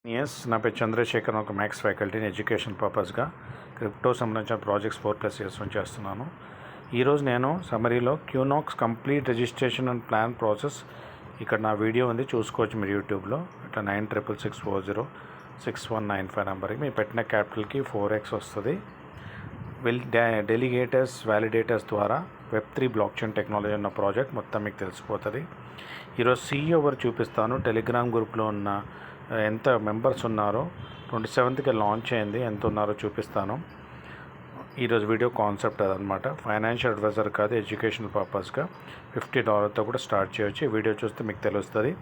నా పేరు చంద్రశేఖర్. ఒక మ్యాథ్స్ ఫ్యాకల్టీని ఎడ్యుకేషన్ పర్పస్గా క్రిప్టో సంబంధించిన ప్రాజెక్ట్స్ 4+ నుంచి చేస్తున్నాను. ఈరోజు నేను సమరీలో క్యూనాక్స్ complete registration and plan process, ఇక్కడ నా వీడియో ఉంది, చూసుకోవచ్చు మీరు యూట్యూబ్లో. ఇట్లా 96640619 నెంబర్కి మీరు పెట్టిన క్యాపిటల్కి 4x వస్తుంది. డెలిగేటర్స్ వ్యాలిడేటర్స్ ద్వారా Web3 బ్లాక్ చైన్ టెక్నాలజీ ఉన్న ప్రాజెక్ట్ మొత్తం మీకు తెలిసిపోతుంది. ఈరోజు CEO ఎవరు చూపిస్తాను. టెలిగ్రామ్ గ్రూప్లో ఉన్న ఎంత మెంబర్స్ ఉన్నారో, 27కి లాంచ్ అయింది, ఎంత ఉన్నారో చూపిస్తాను. ఈరోజు వీడియో కాన్సెప్ట్ అదనమాట. ఫైనాన్షియల్ అడ్వైజర్ కాదు, ఎడ్యుకేషనల్ పర్పస్గా $50తో కూడా స్టార్ట్ చేయొచ్చు. ఈ వీడియో చూస్తే మీకు తెలుస్తుంది.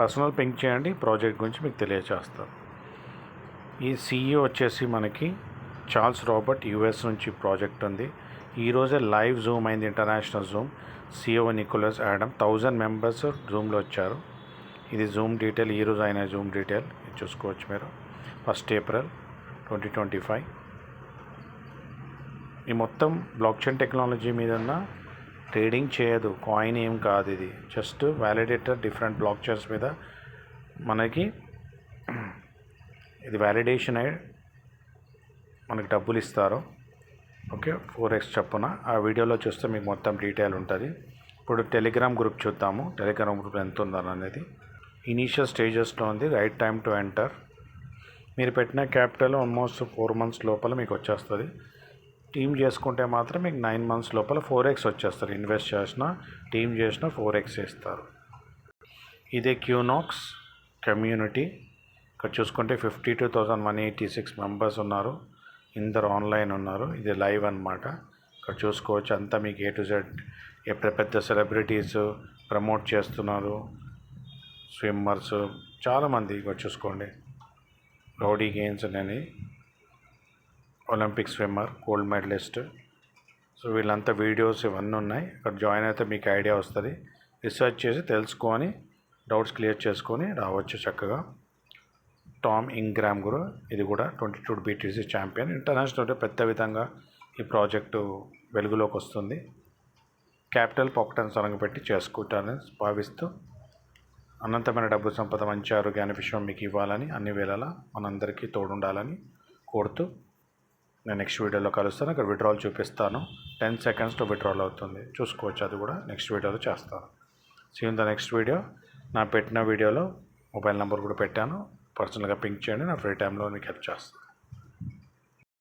పర్సనల్ పింక్ చేయండి, ప్రాజెక్ట్ గురించి మీకు తెలియజేస్తాను. ఈ CEO వచ్చేసి మనకి చార్ల్స్ రాబర్ట్, US నుంచి ప్రాజెక్ట్ ఉంది. ఈరోజే లైవ్ జూమ్ అయింది, international zoom. CEO Nicholas Adam 1000 members జూమ్లో వచ్చారు. ఇది జూమ్ డీటెయిల్, ఈరోజు అయిన జూమ్ డీటెయిల్ ఇది చూసుకోవచ్చు మీరు. 1 ఏప్రిల్ 2025. ఈ మొత్తం బ్లాక్ చైన్ టెక్నాలజీ మీద ఉన్న ట్రేడింగ్ చేయదు, కాయిన్ ఏం కాదు, ఇది just validator different blockchains మీద మనకి ఇది వ్యాలిడేషన్ అయి మనకి డబ్బులు ఇస్తారు. ఓకే, 4x చొప్పున. ఆ వీడియోలో చూస్తే మీకు మొత్తం డీటెయిల్ ఉంటుంది. ఇప్పుడు టెలిగ్రామ్ గ్రూప్ చూద్దాము. టెలిగ్రామ్ గ్రూప్ ఎంత ఉందని అనేది ఇనీషియల్ స్టేజెస్లో ఉంది. Right time to enter. మీరు పెట్టిన క్యాపిటల్ ఆల్మోస్ట్ 4 months లోపల మీకు వచ్చేస్తుంది. టీమ్ చేసుకుంటే మాత్రం మీకు 9 months లోపల 4x వచ్చేస్తారు. ఇన్వెస్ట్ చేసిన, టీమ్ చేసిన 4x ఇస్తారు. ఇదే క్యూనాక్స్ కమ్యూనిటీ. ఇక్కడ చూసుకుంటే 52,186 మెంబర్స్ ఉన్నారు. ఇందరు ఆన్లైన్ ఉన్నారు. ఇది లైవ్ అన్నమాట. ఇక్కడ చూసుకోవచ్చు అంతా మీకు A to Z. పెద్ద సెలబ్రిటీస్ ప్రమోట్ చేస్తున్నారు, స్విమ్మర్స్ చాలామంది. ఇక్కడ చూసుకోండి, రౌడీ గేమ్స్ అని Olympic swimmer, gold medallist. So వీళ్ళంతా వీడియోస్ ఇవన్నీ ఉన్నాయి. ఇక్కడ జాయిన్ అయితే మీకు ఐడియా వస్తుంది. రీసెర్చ్ చేసి తెలుసుకొని డౌట్స్ క్లియర్ చేసుకొని రావచ్చు చక్కగా. టామ్ ఇంగ్రామ్ కూడా, ఇది కూడా 22 BTC ఛాంపియన్. ఇంటర్నేషనల్ పెద్ద విధంగా ఈ ప్రాజెక్టు వెలుగులోకి వస్తుంది. క్యాపిటల్ పాకెట్ సొరంగ పెట్టి చేసుకుంటారని భావిస్తూ, అనంతమైన డబ్బు సంపద, మంచి ఆరోగ్యాన్ని విషయం మీకు ఇవ్వాలని, అన్ని వేళలా మనందరికీ తోడుండాలని కోరుతూ నేను నెక్స్ట్ వీడియోలో కలుస్తాను. అక్కడ విడ్రాల్ చూపిస్తాను. 10 seconds విడ్రాల్ అవుతుంది, చూసుకోవచ్చు. అది కూడా నెక్స్ట్ వీడియోలో చేస్తాను. See in the next video. నా పెట్టిన వీడియోలో మొబైల్ నెంబర్ కూడా పెట్టాను. పర్సనల్గా పింక్ చేయండి, నా ఫ్రీ టైంలో మీకు హెల్ప్ చేస్తాను.